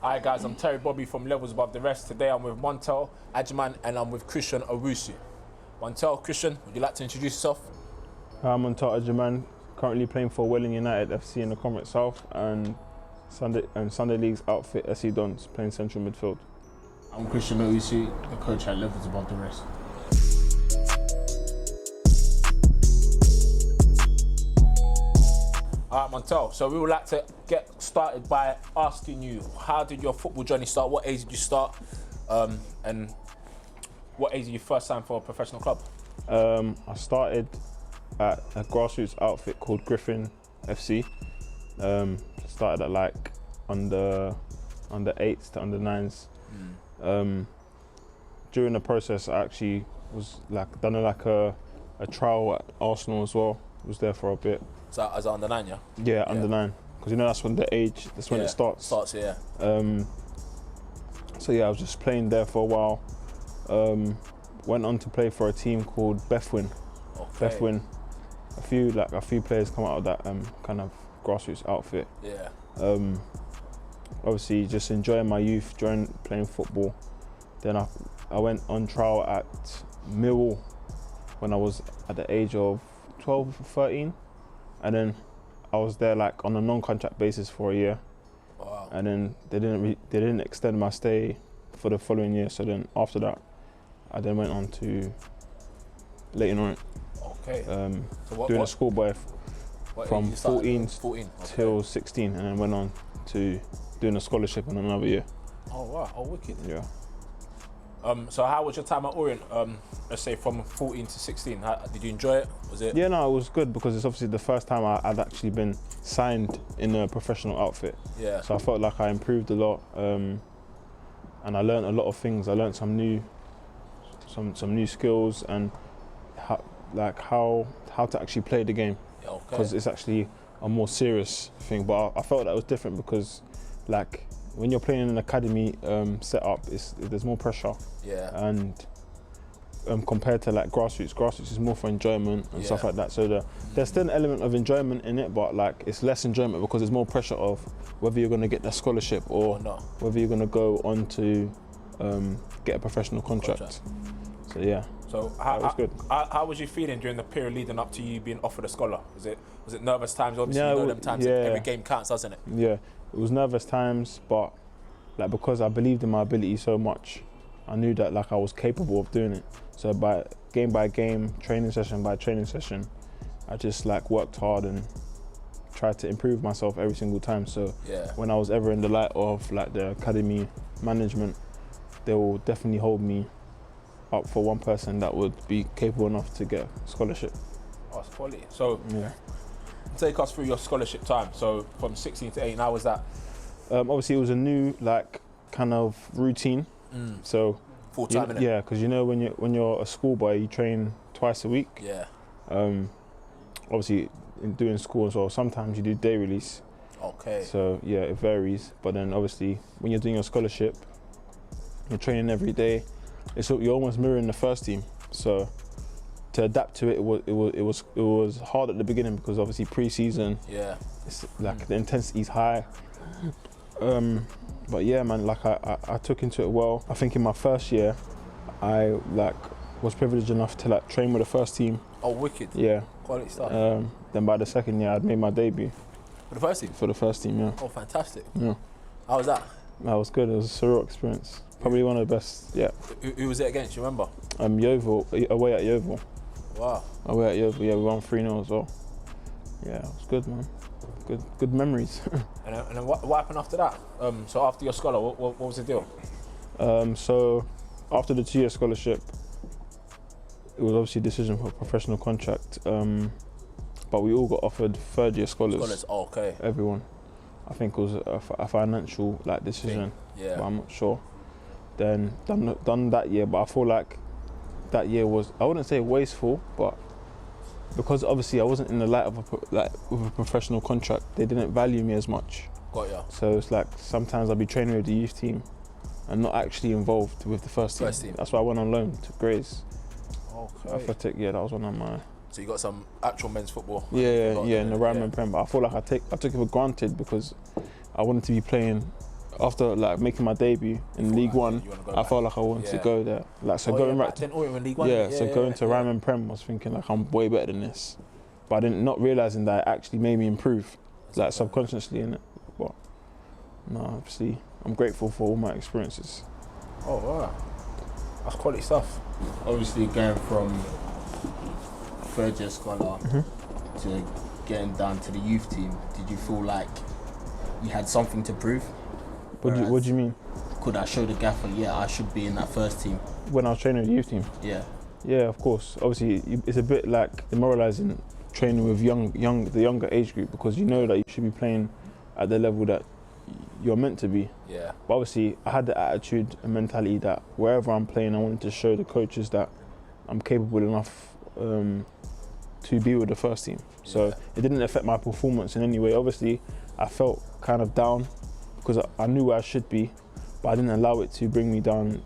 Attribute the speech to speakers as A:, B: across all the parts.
A: Hi guys, I'm Terry Bobby from Levels Above the Rest. Today I'm with Montel Agyemang and I'm with Christian Owusu. Montel, Christian, would you like to introduce yourself?
B: Hi, I'm Montel Agyemang, currently playing for Welling United FC in the Comrade South and Sunday League's outfit SC Dons, playing central midfield.
C: I'm Christian Owusu, the coach at Levels Above the Rest.
A: Alright Montel, so we would like to get started by asking you, how did your football journey start? What age did you start? And what age did you first sign for a professional club?
B: I started at a grassroots outfit called Griffin FC. Started at like under 8s to under 9s. During the process, I actually was like done a trial at Arsenal as well. Was there for a bit.
A: So as under 9, yeah?
B: Yeah, under 9, because you know that's when the age. That's when it starts.
A: Yeah.
B: So yeah, I was just playing there for a while. Went on to play for a team called Bethwyn.
A: Okay.
B: Bethwyn. A few players come out of that kind of grassroots outfit.
A: Yeah.
B: Obviously, just enjoying my youth during playing football. Then I went on trial at Millwall when I was at the age of 12 or 13, and then I was there like on a non-contract basis for a year.
A: Wow.
B: And then they didn't extend my stay for the following year. So then after that, I then went on to Leighton Orient.
A: Okay. So
B: doing a schoolboy from 14
A: 14
B: till 16, and then went on to doing a scholarship in another year.
A: Oh wow, oh wicked.
B: Yeah.
A: So how was your time at Orion? Let's say from 14 to 16. Did you enjoy it? Was it?
B: Yeah, no, it was good because it's obviously the first time I'd actually been signed in a professional outfit.
A: Yeah.
B: So I felt like I improved a lot, and I learned a lot of things. I learned some new skills and how to actually play the game.
A: Yeah, okay.
B: Because it's actually a more serious thing. But I felt that was different because, like, when you're playing in an academy setup, there's more pressure.
A: Yeah.
B: And compared to like grassroots is more for enjoyment and stuff like that. So there's still an element of enjoyment in it, but like it's less enjoyment because there's more pressure of whether you're going to get that scholarship or whether you're going to go on to get a professional contract. So yeah.
A: So how was you feeling during the period leading up to you being offered a scholar? Was it nervous times? Obviously,
B: Yeah,
A: you know them times. Every game counts, doesn't it?
B: Yeah, it was nervous times, but like because I believed in my ability so much, I knew that like I was capable of doing it. So by game, training session by training session, I just like worked hard and tried to improve myself every single time. So when I was ever in the light of like the academy management, they will definitely hold me up for one person that would be capable enough to get a scholarship.
A: Oh, it's quality. So take us through your scholarship time. So from 16 to 18, how was that?
B: Obviously it was a new like kind of routine. So
A: full time, innit?
B: Yeah, because you know when you're a schoolboy, you train twice a week.
A: Yeah.
B: Obviously in doing school as well, sometimes you do day release.
A: Okay.
B: So yeah, it varies. But then obviously when you're doing your scholarship, you're training every day. You're almost mirroring the first team. So to adapt to it, it was hard at the beginning because obviously pre-season.
A: Yeah.
B: It's like the intensity's high. But yeah, man, like I took into it well. I think in my first year, I like was privileged enough to like train with the first team.
A: Oh, wicked.
B: Yeah.
A: Quality stuff.
B: Then by the second year, I'd made my debut.
A: For the first team?
B: For the first team, yeah.
A: Oh, fantastic.
B: Yeah.
A: How was that?
B: That was good. It was a surreal experience. Probably one of the best. Yeah.
A: Who was it against? You remember?
B: Yeovil, away at Yeovil.
A: Wow.
B: Away at Yeovil, yeah, we won 3-0 as well. Yeah, it was good, man. Good memories.
A: And then what happened after that? So after your scholar, what was the deal?
B: So after the 2-year scholarship, it was obviously a decision for a professional contract. But we all got offered third-year scholars.
A: Oh, okay.
B: Everyone. I think it was a financial like decision.
A: Yeah.
B: But I'm not sure. Then done that year, but I feel like that year was, I wouldn't say wasteful, but because obviously I wasn't in the light of with a professional contract, they didn't value me as much.
A: Got ya.
B: So it's like sometimes I'll be training with the youth team and not actually involved with the first team. That's why I went on loan to Grays.
A: Okay.
B: Athletic, yeah, that was one of my.
A: So you got some actual men's football.
B: Yeah, in the Rhineland Prem. But I feel like I took it for granted because I wanted to be playing after like making my debut in League One, I felt like I wanted to go there. Like so going right
A: then Orion League One.
B: so going to Ryman Prem, I was thinking like I'm way better than this, but I didn't not realizing that it actually made me improve, like subconsciously in it. But no, obviously I'm grateful for all my experiences.
A: Oh wow, that's quality stuff.
C: Obviously, going from third year scholar to getting down to the youth team, did you feel like you had something to prove?
B: What do you mean?
C: Could I show the gaffer, yeah, I should be in that first team?
B: When I was training with the youth team?
C: Yeah.
B: Yeah, of course. Obviously, it's a bit like demoralising training with the younger age group, because you know that you should be playing at the level that you're meant to be.
A: Yeah.
B: But obviously, I had the attitude and mentality that wherever I'm playing, I wanted to show the coaches that I'm capable enough to be with the first team. So it didn't affect my performance in any way. Obviously, I felt kind of down because I knew where I should be, but I didn't allow it to bring me down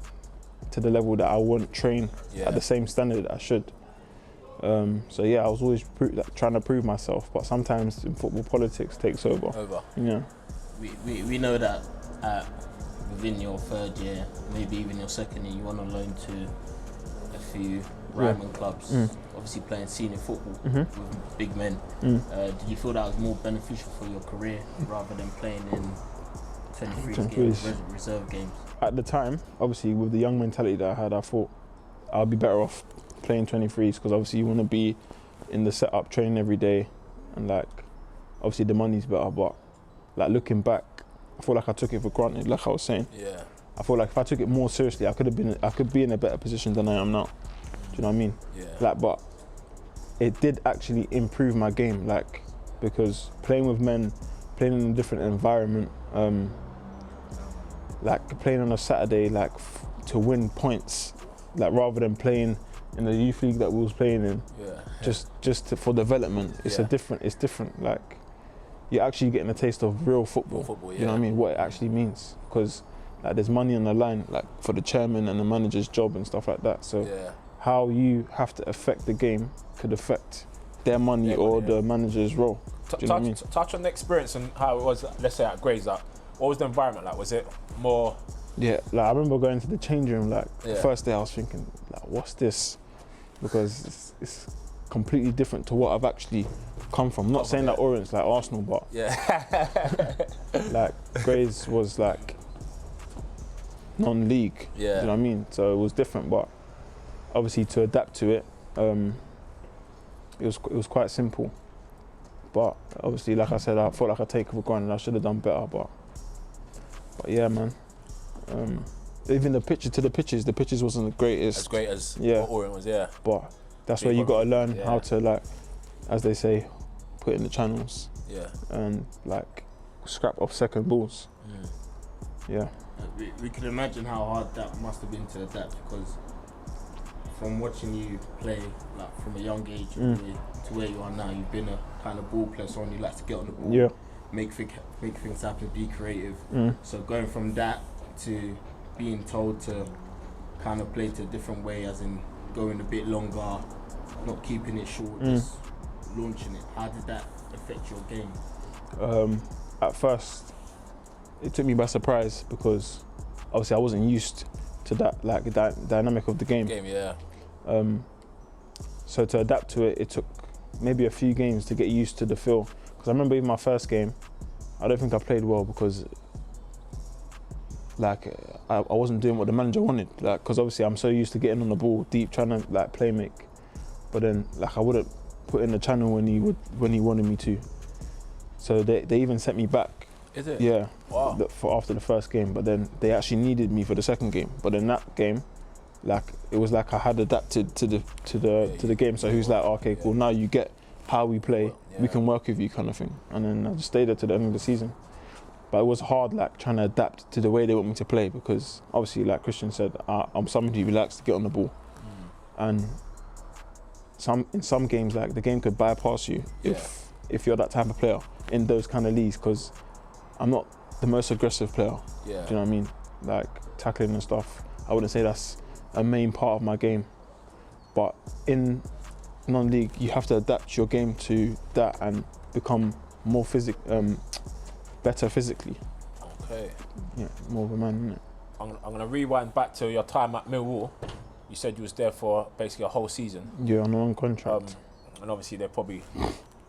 B: to the level that I wouldn't train at the same standard that I should. So yeah, I was always trying to prove myself, but sometimes in football, politics takes over. Yeah.
C: We know that within your third year, maybe even your second year, you want to loan to a few Ryman clubs, obviously playing senior football with big men. Did you feel that was more beneficial for your career rather than playing in 23 games, reserve games?
B: At the time, obviously with the young mentality that I had, I thought I'd be better off playing 23s, because obviously you want to be in the setup, training every day, and like obviously the money's better. But like looking back, I feel like I took it for granted. Like I was saying, I feel like if I took it more seriously, I could be in a better position than I am now. Do you know what I mean? Like, but it did actually improve my game, like, because playing with men, playing in a different environment, like playing on a Saturday, like to win points, like rather than playing in the youth league that we was playing in, for development. It's different. Like you're actually getting a taste of real football. You know what I mean? What it actually means, because like there's money on the line, like for the chairman and the manager's job and stuff like that. So how you have to affect the game could affect their money or the manager's role.
A: Touch on the experience and how it was, let's say at Grays. Like, what was the environment like? Was it more?
B: Yeah, like I remember going to the change room. Like the first day, I was thinking, like, what's this? Because it's completely different to what I've actually come from. Not saying that Orion's like Arsenal, but like Grays was like non-league. Do you know what I mean? So it was different, but obviously to adapt to it, it was quite simple. But obviously, like I said, I felt like I take it for granted. I should have done better, but yeah, man. Even the pitches wasn't the greatest.
A: As great as what Orion was,
B: But that's where you got to learn how to, like, as they say, put in the channels. And like scrap off second balls.
C: We can imagine how hard that must have been to adapt, because from watching you play, like from a young age to where you are now, you've been a kind of ball player, someone who likes to get on the ball, make things happen, be creative. So going from that to being told to kind of play to a different way, as in going a bit longer, not keeping it short, just launching it. How did that affect your game?
B: At first, it took me by surprise, because obviously I wasn't used to that, like the dynamic of the game. So to adapt to it, it took maybe a few games to get used to the feel. Because I remember even my first game, I don't think I played well, because like I wasn't doing what the manager wanted. Like, because obviously I'm so used to getting on the ball deep, trying to like play make, but then like I wouldn't put in the channel when he wanted me to. So they even sent me back.
A: Is it?
B: Yeah.
A: Wow.
B: For after the first game, but then they actually needed me for the second game. But in that game, like it was like I had adapted to the game. So he was like, okay, cool. Now you get how we play. We can work with you, kind of thing. And then I just stayed there to the end of the season. But it was hard, like trying to adapt to the way they want me to play, because obviously, like Christian said, I'm somebody who likes to get on the ball, and in some games, like the game could bypass you if you're that type of player in those kind of leagues, because I'm not the most aggressive player. Do you know what I mean? Like tackling and stuff, I wouldn't say that's a main part of my game. But in non-league, you have to adapt your game to that and become more better physically.
A: Okay.
B: Yeah, more of a man, isn't it?
A: I'm going to rewind back to your time at Millwall. You said you was there for basically a whole season.
B: Yeah, on one contract.
A: And obviously they probably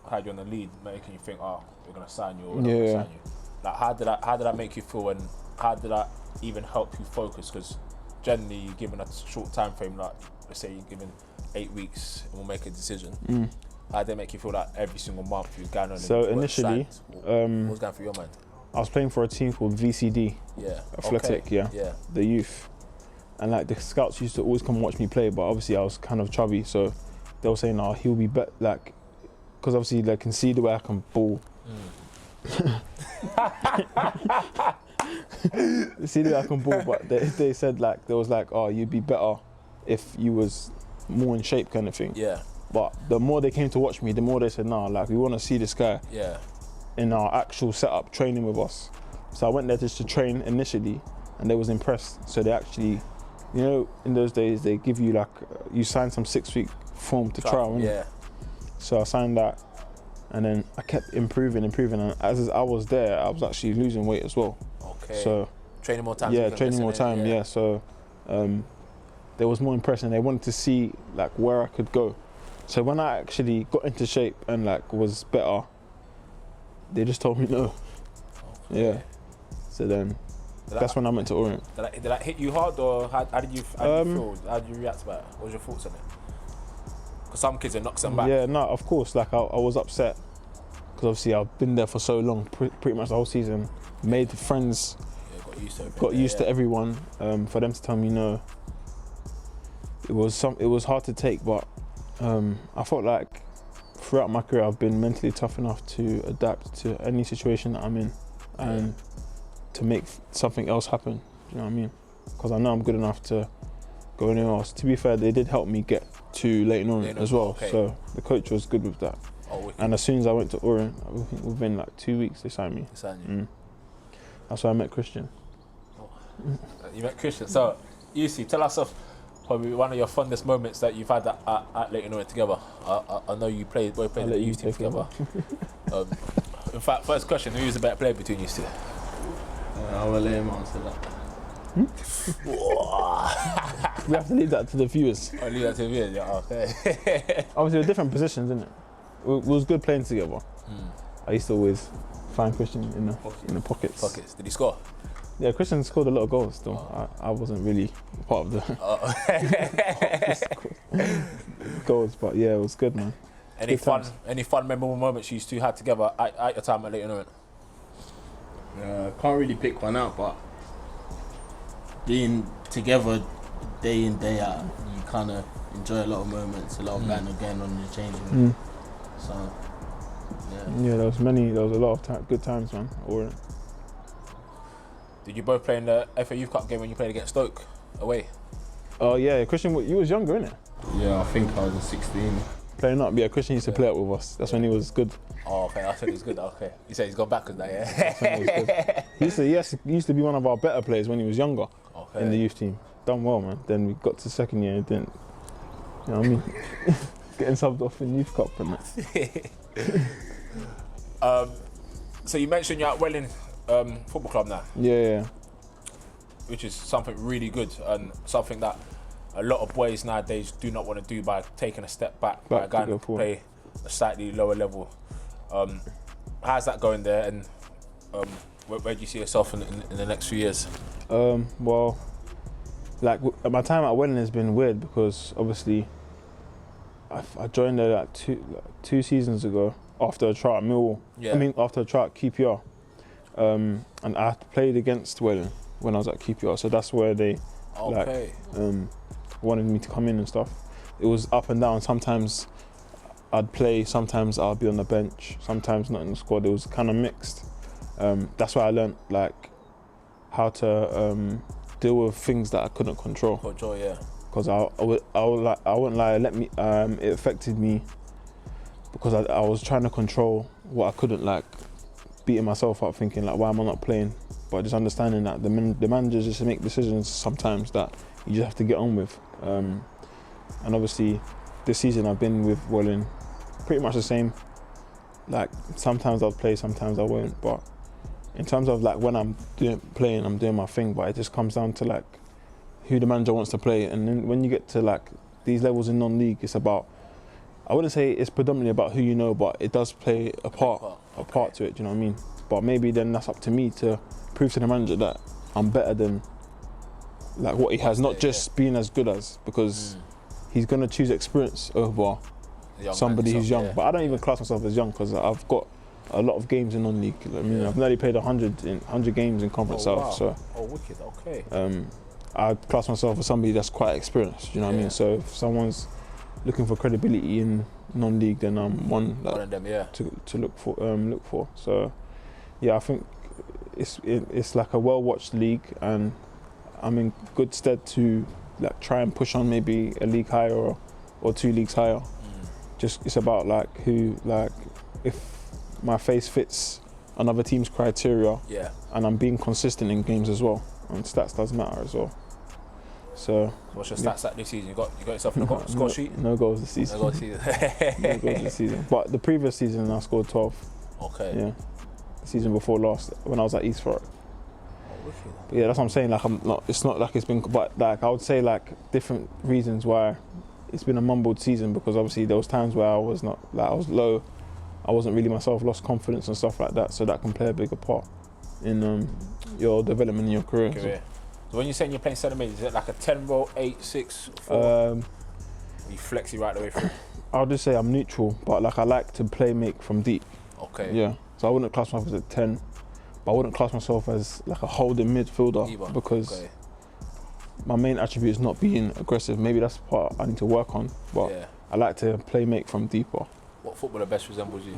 A: had you on the lead, making you think, oh, we're going to sign you or we're not
B: Yeah.
A: going to sign you. Like, how did that make you feel, and how did that even help you focus? Because generally you're given a short time frame, like let's say you're given 8 weeks and we'll make a decision. How did it make you feel like every single month you was going on?
B: So
A: and
B: initially,
A: what was going through your mind?
B: I was playing for a team called VCD,
A: Yeah.
B: Athletic,
A: Okay.
B: yeah, the youth. And like the scouts used to always come and watch me play, but obviously I was kind of chubby, so they were saying, "Oh, he'll be better," like, because obviously they can see the way I can ball. They see the way I can ball, but they said like there was like, "Oh, you'd be better if you was more in shape," kind of thing.
A: Yeah.
B: But the more they came to watch me, the more they said, "Nah, like we want to see this guy in our actual setup training with us." So I went there just to train initially, and they was impressed. So they actually, you know, in those days they give you like you sign some 6-week form to trial.
A: Yeah.
B: So I signed that, and then I kept improving, and as I was there, I was actually losing weight as well.
A: Okay.
B: So
A: training more time.
B: yeah, training more time. Yeah. So there was more impression. They wanted to see like where I could go. So when I actually got into shape and like was better, they just told me no.
A: Okay.
B: Yeah. So then that's when I went to Orion.
A: Did that hit you hard, or how did you feel? How did you react to that? What was your thoughts on it? Because some kids it knocks them back.
B: Yeah, no, of course. Like I was upset because obviously I've been there for so long, pretty much the whole season. Made friends,
A: Yeah,
B: got used to everyone. For them to tell me no, it was hard to take. But I felt like throughout my career I've been mentally tough enough to adapt to any situation that I'm in, and to make something else happen. Do you know what I mean? Because I know I'm good enough to go anywhere else. To be fair, they did help me get to Leighton Orient as well.
A: Okay.
B: So the coach was good with that. And as soon as I went to Orient, within like 2 weeks they signed me. That's why I met Christian.
A: You met Christian. So, Yusi, tell us of probably one of your fondest moments that you've had at Leighton Orient together. I know you both played in the youth team together. In fact, first question: who was the better player between you two?
C: I will let him answer that.
B: We have to leave that to the viewers.
A: I'll leave that to you. Yeah, okay.
B: Obviously, we're different positions, isn't it? It was good playing together. I used to always find Christian in the pockets.
A: Did he score?
B: Yeah, Christian scored a lot of goals still. I wasn't really part of the goals, but yeah, it was good, man.
A: Any fun, memorable moments you two had together at your time at Leighton Orient?
C: Can't really pick one out, but being together day in, day out, you kind of enjoy a lot of moments, a lot of banter going on in the changing room. So,
B: yeah, there was a lot of good times, man. Orient.
A: Did you both play in the FA Youth Cup game when you played against Stoke away?
B: Oh yeah, Christian, you was younger, innit?
C: Yeah, I think I was 16.
B: Playing up, yeah. Christian used to play up with us. That's when he was good.
A: Oh, okay. I said he's good. Okay. You said he's gone backwards now, yeah.
B: That's when he was good. He used to be one of our better players when he was younger in the youth team. Done well, man. Then we got to second year and didn't. You know what I mean? Getting subbed off in Youth Cup and that.
A: So you mentioned you're at Welling Football Club now.
B: Yeah.
A: Which is something really good and something that a lot of boys nowadays do not want to do by taking a step back by going to play a slightly lower level. How's that going there, and where do you see yourself in the next few years?
B: Well, like my time at Welling has been weird because obviously I joined there like two seasons ago after a trial at Millwall.
A: Yeah.
B: I mean after a trial at QPR, and I played against Welling when I was at QPR, so that's where they wanted me to come in and stuff. It was up and down. Sometimes I'd play, sometimes I'd be on the bench, sometimes not in the squad. It was kind of mixed. That's why I learnt like how to deal with things that I couldn't control.
A: Yeah.
B: Because I wouldn't lie. It affected me because I was trying to control what I couldn't, like beating myself up, thinking like, why am I not playing? But just understanding that the managers just make decisions sometimes that you just have to get on with. And obviously, this season I've been with Welling pretty much the same. Like sometimes I'll play, sometimes I won't. But in terms of like when I'm playing, I'm doing my thing, but it just comes down to like who the manager wants to play. And then when you get to like these levels in non-league, it's about, I wouldn't say it's predominantly about who you know, but it does play a part to it, do you know what I mean? But maybe then that's up to me to prove to the manager that I'm better than like what he has, not just being as good as, because he's going to choose experience over somebody who's young. But I don't even class myself as young because I've got a lot of games in non-league. I mean, I've nearly played 100 games in Conference South. So,
A: wicked, okay.
B: I class myself as somebody that's quite experienced, you know what I mean? So if someone's looking for credibility in non-league, then I'm one of them, to look for. So, yeah, I think it's like a well-watched league, and I'm in good stead to like try and push on maybe a league higher or 2 leagues higher. Just it's about like if my face fits another team's criteria, and I'm being consistent in games as well, and stats does matter as well. So
A: what's your stats at this season? You got yourself in the score sheet?
B: No goals this season. No goals this season. But the previous season I scored 12.
A: Okay.
B: Yeah. The season before last, when I was at East Forest. But yeah, that's what I'm saying. Like it's not like it's been, but like I would say like different reasons why it's been a mumbled season, because obviously there was times where I was not, like I was low, I wasn't really myself, lost confidence and stuff like that. So that can play a bigger part in your development in your career.
A: So when you're saying you're playing centre mid, is it like a 10 roll, 8, 6, 4? Are you flexy right the way through?
B: I'll just say I'm neutral, but like I like to make from deep.
A: Okay.
B: Yeah. So I wouldn't class myself as a 10, but I wouldn't class myself as like a holding midfielder either, because my main attribute is not being aggressive. Maybe that's the part I need to work on, but I like to make from deeper.
A: What footballer best resembles you?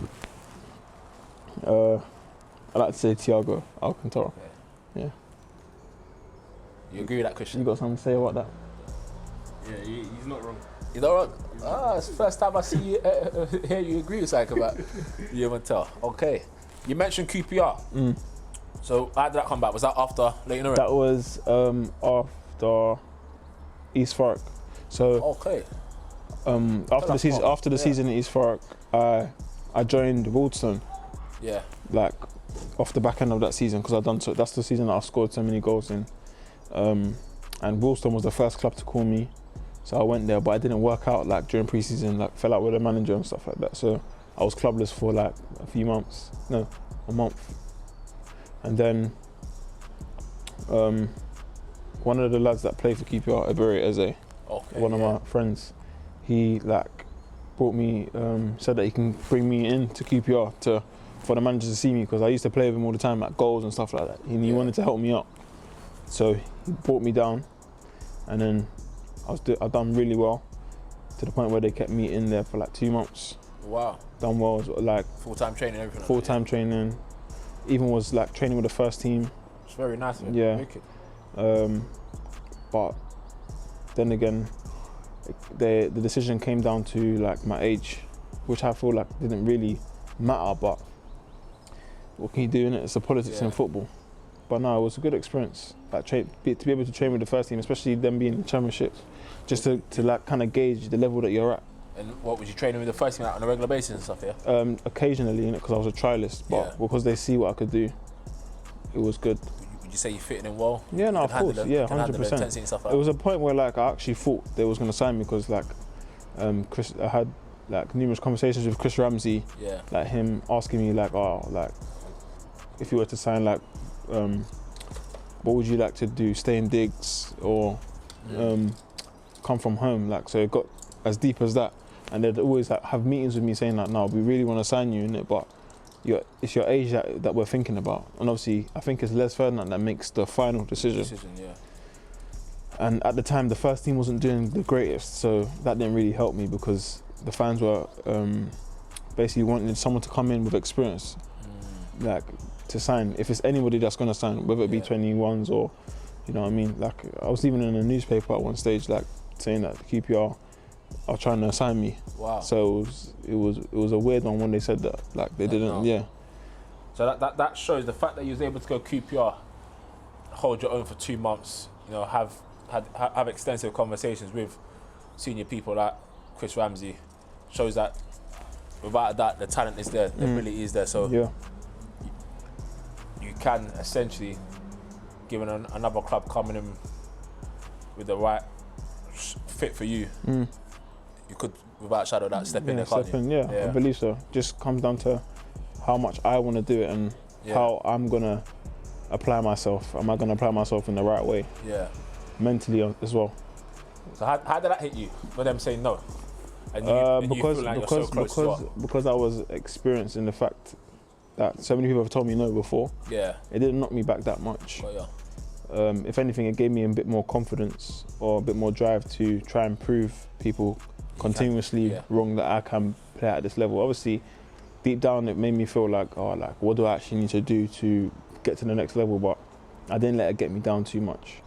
B: I like to say Thiago Alcantara.
A: Okay.
B: Yeah.
A: You agree with that, Christian?
B: You got something to say about that?
C: Yeah, he's not wrong.
A: You're not wrong? It's the first time I see you hear you agree with something about you, Montel. Okay. You mentioned QPR. So how did that come back? Was that after Leighton Orient?
B: That was after East Forest. So after the season at East Forest, I joined Woolston.
A: Yeah.
B: Like off the back end of that season, because that's the season that I scored so many goals in. And Woolston was the first club to call me, so I went there, but I didn't work out like during pre-season, like fell out with the manager and stuff like that. So I was clubless for like a month. And then one of the lads that played for QPR, Aburi Eze, one of my friends, he like brought me, said that he can bring me in to QPR for the manager to see me, because I used to play with him all the time at goals and stuff like that. He wanted to help me up. So he brought me down, and then I done really well, to the point where they kept me in there for like 2 months.
A: Wow.
B: Done well, like
A: full-time training, everything.
B: Full-time training, even was like training with the first team.
A: It's very nice.
B: Yeah. But then again, the decision came down to like my age, which I feel like didn't really matter. But what can you do in it? It's the politics in football. But no, it was a good experience. Like to be able to train with the first team, especially them being in the championship, just to like kind of gauge the level that you're at.
A: And what was you training with the first team on a regular basis and stuff? Yeah.
B: Occasionally, because I was a trialist, but because they see what I could do, it was good.
A: Would you say you're fitting in well?
B: Yeah, no, of course. 100%. It was a point where like I actually thought they was gonna sign me, because like I had like numerous conversations with Chris Ramsey.
A: Yeah. Like
B: him asking me like, if you were to sign, like, what would you like to do? Stay in digs or come from home? Like, so it got as deep as that, and they'd always like have meetings with me saying like, no, we really want to sign you in it, but it's your age that we're thinking about. And obviously, I think it's Les Ferdinand that makes the final decision. And at the time, the first team wasn't doing the greatest, so that didn't really help me, because the fans were basically wanting someone to come in with experience, like to sign. If it's anybody that's going to sign, whether it be 21s or, you know what I mean. Like I was even in a newspaper at one stage, like saying that the QPR are trying to sign me.
A: Wow.
B: So it was a weird one when they said that. Like they didn't. Yeah.
A: So that shows the fact that you was able to go QPR, hold your own for 2 months. You know, have extensive conversations with senior people like Chris Ramsey, shows that without that the talent is there, the ability is there. So you can essentially, given another club coming in with the right fit for you, you could, without a shadow of doubt, step in there, can't you?
B: I believe so. Just comes down to how much I want to do it and how I'm gonna apply myself. Am I gonna apply myself in the right way?
A: Yeah.
B: Mentally as well.
A: So how did that hit you? For them saying no? And you feel like you're so close to what?
B: Because I was experienced in the fact that so many people have told me no before.
A: Yeah.
B: It didn't knock me back that much. If anything, it gave me a bit more confidence or a bit more drive to try and prove people continuously wrong that I can play at this level. Obviously, deep down, it made me feel like, what do I actually need to do to get to the next level? But I didn't let it get me down too much.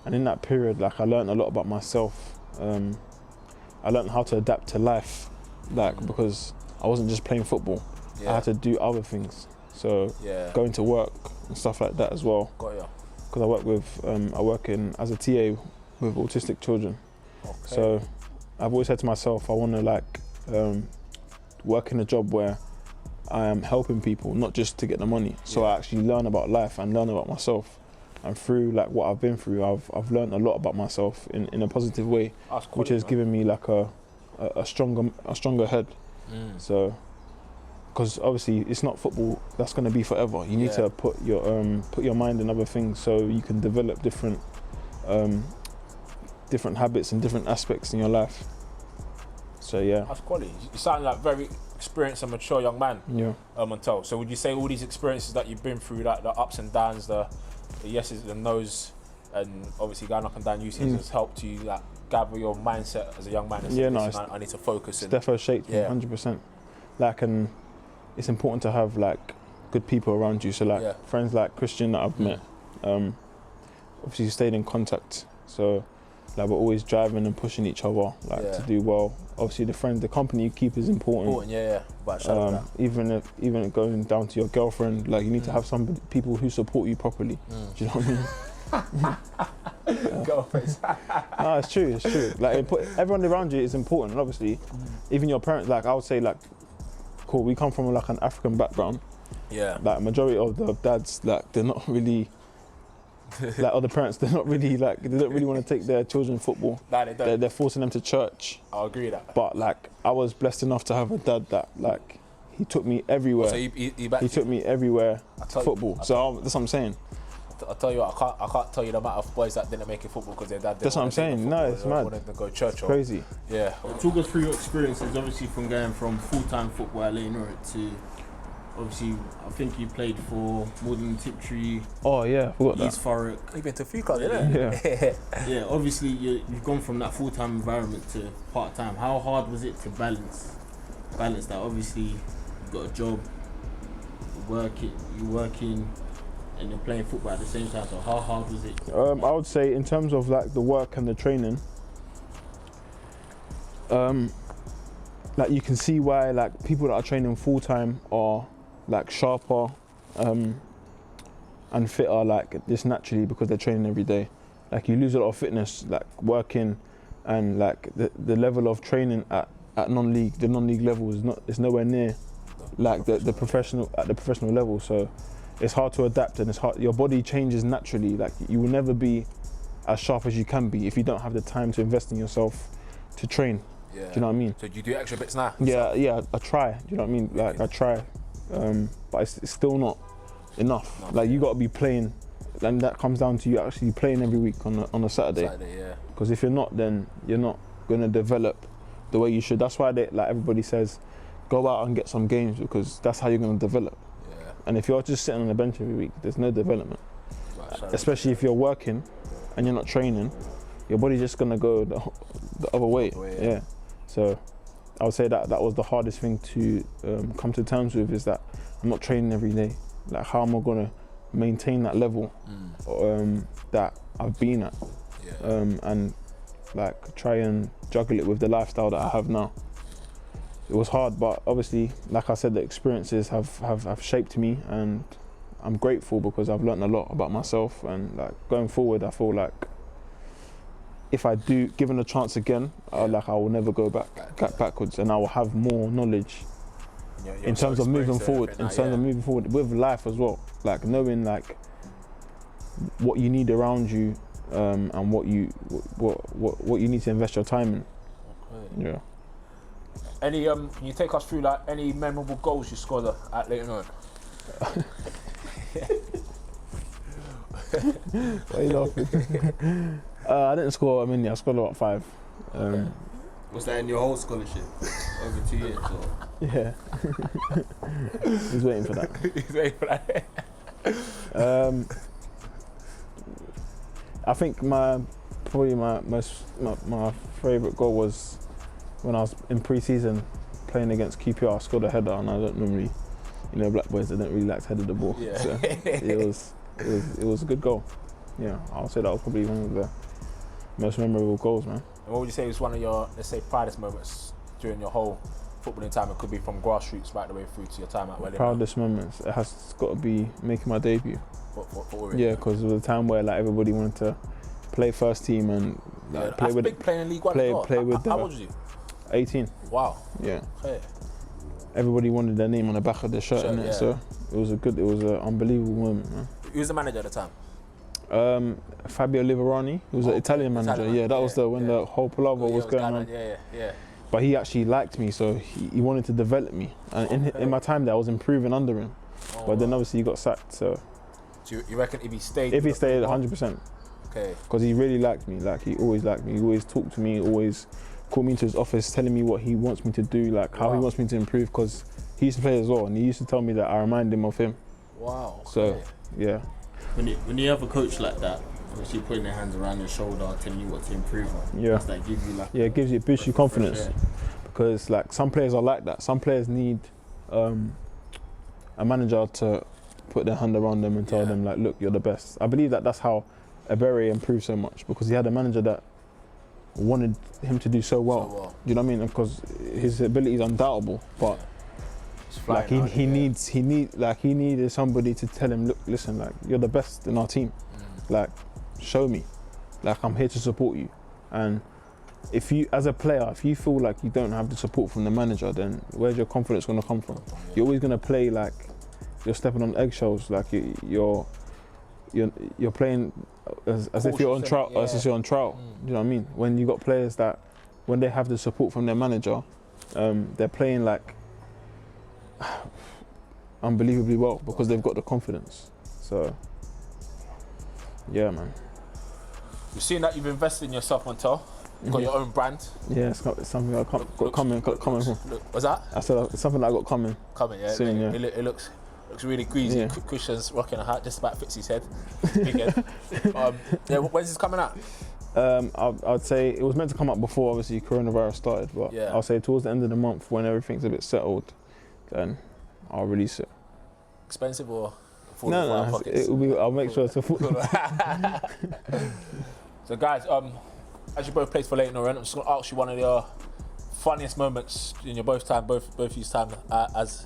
B: And in that period, like, I learned a lot about myself. I learned how to adapt to life, because I wasn't just playing football. I had to do other things. So going to work and stuff like that as well. Because I work with, as a TA with autistic children. Okay. So I've always said to myself, I want to work in a job where I am helping people, not just to get the money. So I actually learn about life and learn about myself. And through what I've been through, I've learned a lot about myself in a positive way, which has given me a stronger head. So, because obviously it's not football that's going to be forever. You need to put your mind in other things so you can develop different habits and different aspects in your life. So yeah.
A: That's quality. You sound like very experienced and mature young man. Yeah. Montel. So would you say all these experiences that you've been through, like the ups and downs, the yeses, the nos, and obviously going up and down UCs has helped you gather your mindset as a young man? I need to focus.
B: It's definitely shaped me 100%. And it's important to have good people around you. So friends like Christian that I've met, obviously stayed in contact. So we're always driving and pushing each other to do well. Obviously the company you keep is important. Even going down to your girlfriend, you need to have some people who support you properly. Do you know what I mean?
A: Girlfriends.
B: No, it's true. Everyone around you is important, and obviously, even your parents. I would say, cool. We come from an African background. Yeah. Majority of the dads, they're not really. Other parents, they're not really they don't really want to take their children football.
A: Nah, they don't.
B: They're forcing them to church.
A: I agree with that.
B: But I was blessed enough to have a dad that he took me everywhere.
A: So he
B: took me everywhere to football. That's what I'm saying.
A: I tell you what, I can't tell you the amount of boys that didn't make it football because their dad didn't.
B: That's what I'm saying. No, it's mad.
A: Wanted to go to church.
B: It's crazy.
A: Yeah.
C: Talk us through your experiences, obviously from going from full-time football at Leighton Orient to. Obviously, I think you played for more than Tiptree.
B: Oh yeah, I forgot that.
C: East Thurrock.
A: You've been to a few clubs, yeah.
C: Yeah, obviously you've gone from that full-time environment to part-time. How hard was it to balance that? Obviously, you've got a job, you're working, and you're playing football at the same time. So how hard was it?
B: I would say in terms of the work and the training, you can see why people that are training full-time are sharper and fitter this naturally because they're training every day. You lose a lot of fitness working, and the level of training at the non-league level is nowhere near the professional level. So it's hard to adapt, and it's hard. Your body changes naturally. You will never be as sharp as you can be if you don't have the time to invest in yourself to train. Yeah. Do you know what I mean?
A: So do you do extra bits now?
B: Yeah, I try. Do you know what I mean? I try, but it's still not enough. You got to be playing, and that comes down to you actually playing every week on a Saturday. Because if you're not, then you're not gonna develop the way you should. That's why everybody says, go out and get some games because that's how you're gonna develop. Yeah. And if you're just sitting on the bench every week, there's no development. Especially if you're working and you're not training, your body's just gonna go the other way. Yeah. So I would say that was the hardest thing to come to terms with, is that I'm not training every day. How am I gonna maintain that level that I've been at, and try and juggle it with the lifestyle that I have now. It was hard, but obviously, like I said, the experiences have shaped me, and I'm grateful because I've learned a lot about myself. And going forward, I feel if I do given a chance again, I will never go backwards, and I will have more knowledge in terms of moving forward, with life as well. Like knowing like what you need around you, and what you need to invest your time in. Okay. Yeah.
A: Any can you take us through like any memorable goals you scored at Leighton Orient?
B: Why are you laughing? I didn't score many. I scored about 5.
C: Okay. Was that in your whole scholarship over 2 years? Or?
B: Yeah. He's waiting for that.
A: He's waiting for that.
B: I think my favourite goal was when I was in pre-season playing against QPR. I scored a header, and I don't normally, black boys, they don't really like to head the ball.
A: Yeah.
B: So it was a good goal. Yeah, I'll say that was probably one of the most memorable goals, man.
A: And what would you say was one of your, let's say, proudest moments during your whole footballing time? It could be from grassroots right the way through to your time at Welling.
B: Proudest moments, it has got to be making my debut.
A: For
B: yeah, because it was a time where like everybody wanted to play first team and like, play with.
A: Big playing in League One.
B: Play with.
A: How old was you?
B: 18.
A: Wow.
B: Yeah.
A: Okay.
B: Everybody wanted their name on the back of their shirt, innit? Yeah. So it was an unbelievable moment, man.
A: Who was the manager at the time?
B: Fabio Liverani, who was an Italian manager. Yeah, that was when the whole palaver was going on.
A: Yeah.
B: But he actually liked me, so he wanted to develop me. And in my time there, I was improving under him. But then obviously he got sacked. So
A: you reckon if he stayed?
B: If he stayed, 100%.
A: Okay.
B: Because he really liked me. Like he always liked me. He always talked to me. Always called me into his office, telling me what he wants me to do, like how he wants me to improve. Because he used to play as well, and he used to tell me that I remind him of him.
A: Wow. Okay.
B: So yeah.
C: When you have a coach like that, obviously putting their hands around your shoulder, telling you what to improve on, does that give you like? Yeah,
B: it boosts your confidence. Because like some players are like that. Some players need a manager to put their hand around them and tell them like, look, you're the best. I believe that's how Ebere improved so much, because he had a manager that wanted him to do so well. Do you know what I mean? Because his ability is undoubtable, but like he needed somebody to tell him, look, listen, like you're the best in our team. Like show me. Like I'm here to support you. And if you, as a player, if you feel like you don't have the support from the manager, then where's your confidence going to come from? You're always going to play like you're stepping on eggshells, like you're playing as if you're on trial. As if you're on trial. Do you know what I mean? When you got players that, when they have the support from their manager, they're playing like unbelievably well because they've got the confidence. So yeah, man.
A: You've seen that you've invested in yourself, Montel. You've got your own brand.
B: Yeah, it's something I got coming.
A: What's that?
B: I said it's something that I got coming.
A: Yeah.
B: Soon, yeah.
A: It looks really greasy. Yeah. Christian's rocking a hat, just about fits his head. Big head. When's this coming out?
B: I'd say it was meant to come out before obviously coronavirus started, but I'll say towards the end of the month when everything's a bit settled, then I'll release it.
A: Expensive or affordable?
B: No, it will be. I'll make sure it's affordable.
A: So guys, as you both played for Leighton Orient, I'm just going to ask you one of your funniest moments in your both of your time as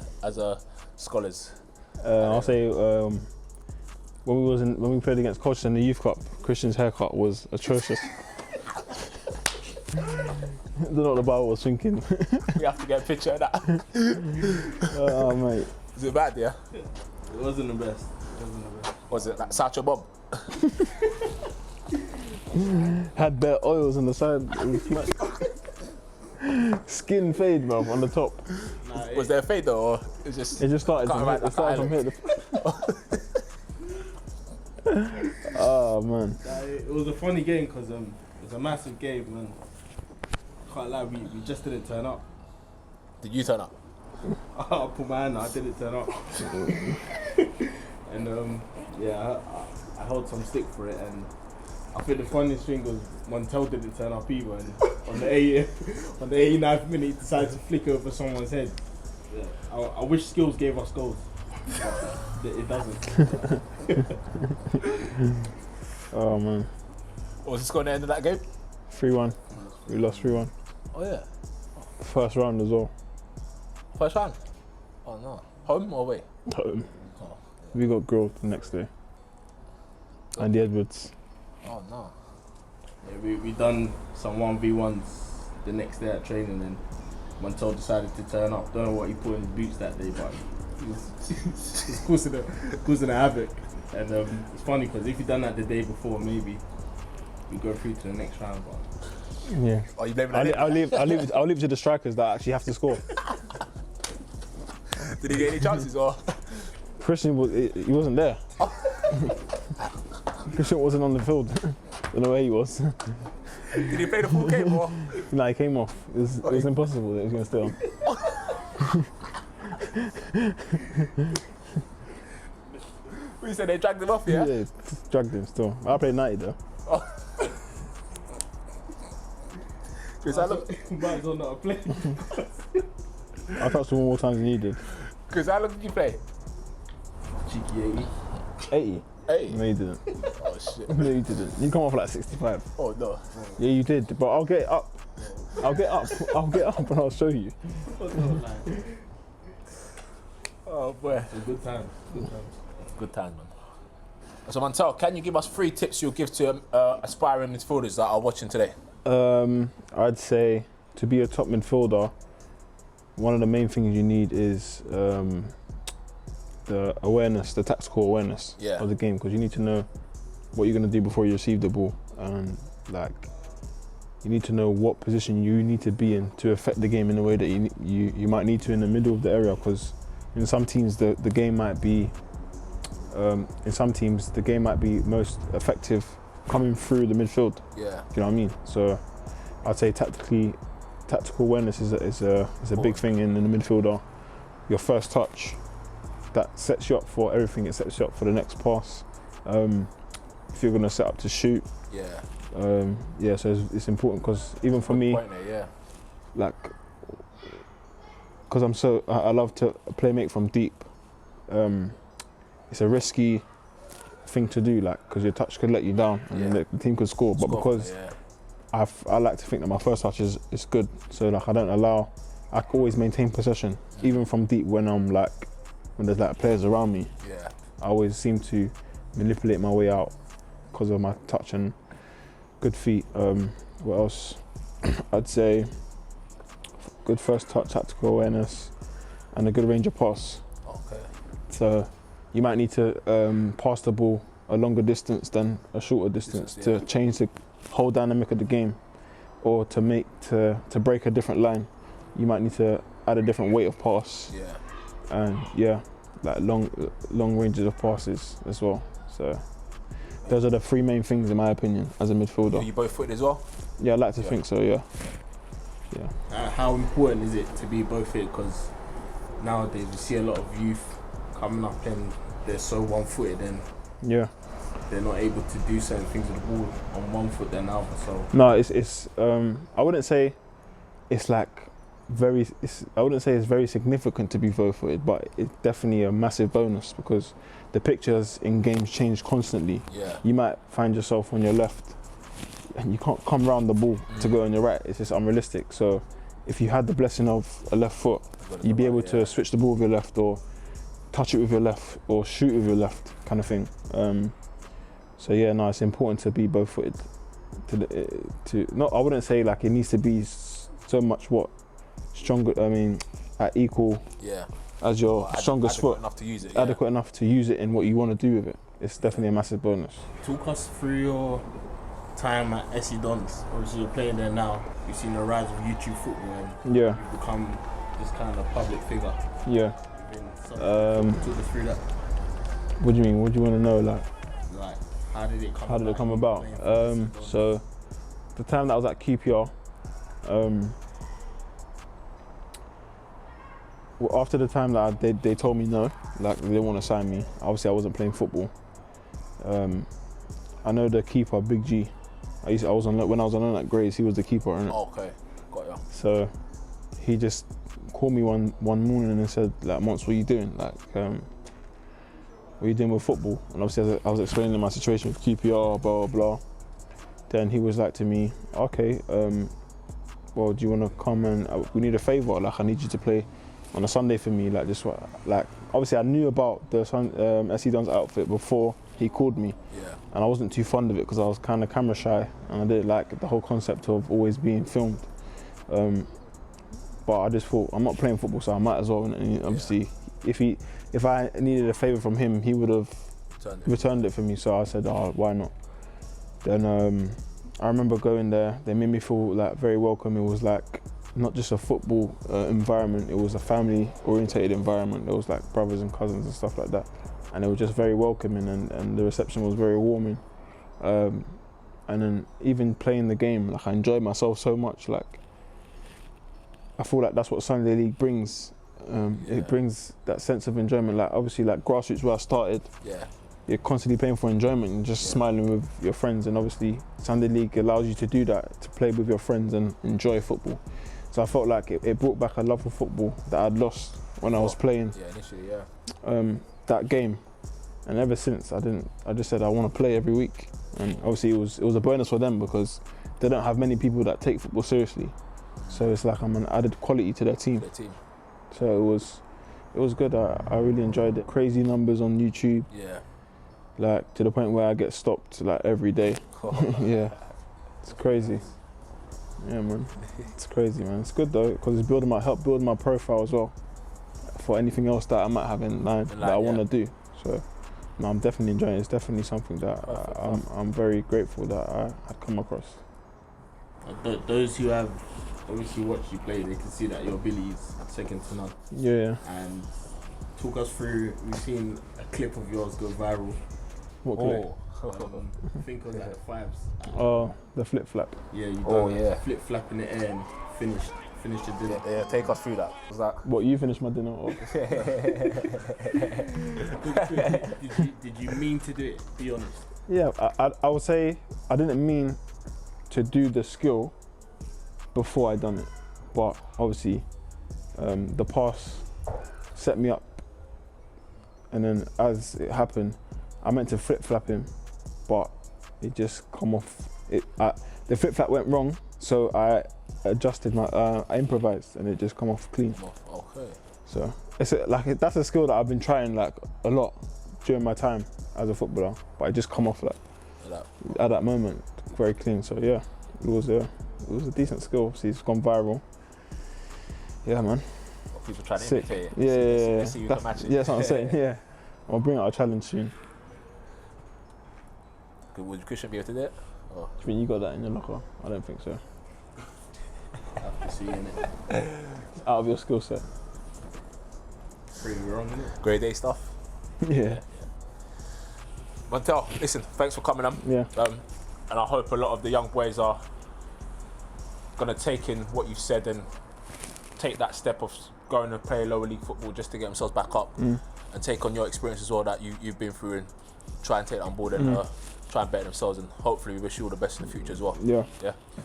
A: scholars.
B: I'll say when we played against Colchester in the Youth Cup, Christian's haircut was atrocious. I don't know what the Bible was thinking.
A: We have to get a picture of that.
B: Oh mate.
A: Is it bad, yeah?
C: It wasn't the best.
A: Was it like Sacho Bob?
B: Had bare oils on the side. Skin fade, bro, on the top.
A: Was there a fade though, or it just started
B: from here. Oh man.
C: It was a funny game because it was a massive game, man. Can't lie, we just didn't turn up.
A: Did you turn up?
C: I put my hand out, I didn't turn up. And I held some stick for it, and I think the funniest thing was Montel didn't turn up either, and on the 89th minute he decided to flick over someone's head. Yeah. I wish skills gave us goals, but it doesn't.
B: Oh man.
A: What was the score at the end of that game?
B: 3-1. We lost 3-1.
A: Oh yeah.
B: First round as well.
A: First round? Oh no. Home or away?
B: Home. Oh. We got grilled the next day. And the Edwards.
A: Oh no.
C: Yeah, we done some 1v1s the next day at training, and Montel decided to turn up. Don't know what he put in his boots that day, but he was causing a havoc. And it's funny because if he'd done that the day before, maybe we go through to the next round. But
B: yeah.
A: Oh, you blaming
B: I'll leave it to the strikers that actually have to score.
A: Did he get any chances or?
B: Christian he wasn't there. Christian wasn't on the field. Don't know where he was.
A: Did he play the full game or?
B: No, he came off. It was impossible that he was going to stay on.
A: You said they dragged him off, yeah?
B: Yeah, dragged him still. I played 90 though.
A: Chris, how long?
C: might as well not play.
B: I touched him more times than you did.
A: Chris, how long did you play?
C: Cheeky
B: 80?
A: 80?
B: No, you didn't.
A: Oh shit.
B: No, you didn't. You come off like 65.
A: Oh no.
B: Yeah, you did. But I'll get up. I'll get up and I'll show you.
A: Oh boy.
C: Good times.
A: Good times, man. So Montel, can you give us 3 tips you'll give to aspiring midfielders that are watching today?
B: I'd say to be a top midfielder, one of the main things you need is the awareness, the tactical awareness of the game, because you need to know what you're going to do before you receive the ball, and like you need to know what position you need to be in to affect the game in a way that you might need to in the middle of the area, because in some teams the game might be most effective coming through the midfield. Yeah. Do you know what I mean? So I'd say tactical awareness is a big thing in the midfielder. Your first touch, that sets you up for everything. It sets you up for the next pass. If you're gonna set up to shoot. Yeah. So it's important, because even for me, like, because I love to play make from deep. It's a risky thing to do, like, because your touch could let you down and then the team could score. But because I like to think that my first touch is good, so like I can always maintain possession, even from deep when there's like players around me. Yeah. I always seem to manipulate my way out because of my touch and good feet. What else? I'd say good first touch, tactical awareness, and a good range of pass. Okay. So you might need to pass the ball a longer distance than a shorter distance to change the whole dynamic of the game, or to break a different line. You might need to add a different weight of pass. Yeah. And like long ranges of passes as well. So those are the 3 main things in my opinion as a midfielder.
A: Are you both footed as well?
B: Yeah, I like to think so. Yeah.
C: How important is it to be both footed? Because nowadays we see a lot of youth coming up and they're so one-footed and they're not able to do certain things with the ball on one foot than the other. So
B: no, it's I wouldn't say it's like I wouldn't say it's very significant to be both-footed, but it's definitely a massive bonus, because the pictures in games change constantly. Yeah. You might find yourself on your left and you can't come round the ball to go on your right. It's just unrealistic. So if you had the blessing of a left foot, you'd be able to switch the ball with your left, or touch it with your left, or shoot with your left, kind of thing. So it's important to be both-footed. I wouldn't say like it needs to be so much stronger. I mean, at equal as your strongest foot.
A: Enough to use it.
B: Adequate enough to use it in what you want to do with it. It's definitely a massive bonus.
C: Talk us through your time at SC Dons. Obviously, you're playing there now. You've seen the rise of YouTube football, and you've become this kind of public figure.
B: Yeah.
C: Talk us through that.
B: What do you mean? What do you want to know? Like
C: how did it come?
B: How did it come about? So, the time that I was at QPR, after the time that they told me no, like they didn't want to sign me. Obviously, I wasn't playing football. I know the keeper, Big G. When I was on loan at Grays, he was the keeper, innit?
A: Oh, okay, got ya.
B: So he just called me one morning and said, like, Mons, what are you doing? Like, what are you doing with football? And obviously, I was explaining my situation with QPR, blah blah blah. Then he was like to me, okay, well, do you want to come and we need a favour? Like, I need you to play on a Sunday for me, like, just like, obviously I knew about the SC Dons outfit before he called me, and I wasn't too fond of it because I was kind of camera shy and I didn't like the whole concept of always being filmed. but I just thought I'm not playing football, so I might as well. And obviously, if I needed a favour from him, he would have returned it for me. So I said, oh, why not? Then I remember going there. They made me feel like very welcome. It was like not just a football environment. It was a family-orientated environment. There was like brothers and cousins and stuff like that, and it was just very welcoming. And the reception was very warming. And then even playing the game, like I enjoyed myself so much. Like I feel like that's what Sunday League brings. It brings that sense of enjoyment. Like obviously, like grassroots where I started. Yeah. You're constantly playing for enjoyment and just smiling with your friends. And obviously, Sunday League allows you to do that, to play with your friends and enjoy football. So I felt like it brought back a love for football that I'd lost when I was playing. Yeah, initially, that game. And ever since, I just said I want to play every week. And obviously it was a bonus for them because they don't have many people that take football seriously. So it's like I'm an added quality to their team. So it was good. I really enjoyed it. Crazy numbers on YouTube. Yeah. Like to the point where I get stopped like every day. Yeah. It's crazy. Yeah, man. It's crazy, man. It's good though because it's help building my profile as well for anything else that I might have in mind that I want to do. So. No, I'm definitely enjoying it. It's definitely something that I'm very grateful that I've come across.
C: Those who have obviously watched you play, they can see that your ability is second to none.
B: Yeah.
C: And talk us through, we've seen a clip of yours go viral.
B: What clip?
C: I think it was like the fives.
B: Oh, the flip flap.
C: Yeah, you done flip flap in the air and finished your dinner.
A: Yeah, take us through that. Was that?
B: What, you finished my dinner? Or?
C: Did you mean to do it? Be honest.
B: Yeah, I would say I didn't mean to do the skill before I done it, but obviously the pass set me up, and then as it happened, I meant to flip flap him, but it just come off. The flip flap went wrong, so I adjusted I improvised and it just come off clean. Okay. So that's a skill that I've been trying like a lot during my time as a footballer, but it just come off like at that moment very clean. So yeah, it was a decent skill. Obviously, it's gone viral. Yeah, man.
A: Well, people trying to imitate it.
B: Yeah.
A: See you can match it.
B: Yeah, that's what I'm saying. Yeah, I'll bring out a challenge soon.
A: Would Christian be able to do it?
B: Do you mean you got that in your locker? I don't think so.
C: After seeing it.
B: It's out of your skill set.
C: Pretty wrong, isn't it?
A: Grade A stuff.
B: Yeah.
A: Montel, listen, thanks for coming on.
B: Yeah.
A: And I hope a lot of the young boys are gonna take in what you've said and take that step of going to play lower league football just to get themselves back up and take on your experience as well that you've been through and try and take that on board and try and better themselves, and hopefully we wish you all the best in the future as well.
B: Yeah.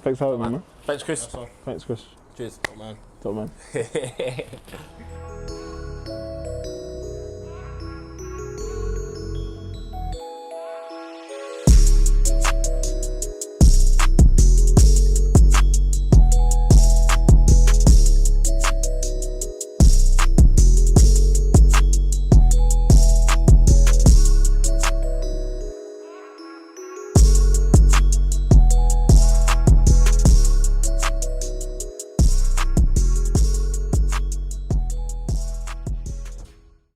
B: Thanks for having me, man.
A: Thanks, Chris.
B: Thanks, Chris.
A: Cheers.
C: Top man.
B: Top man.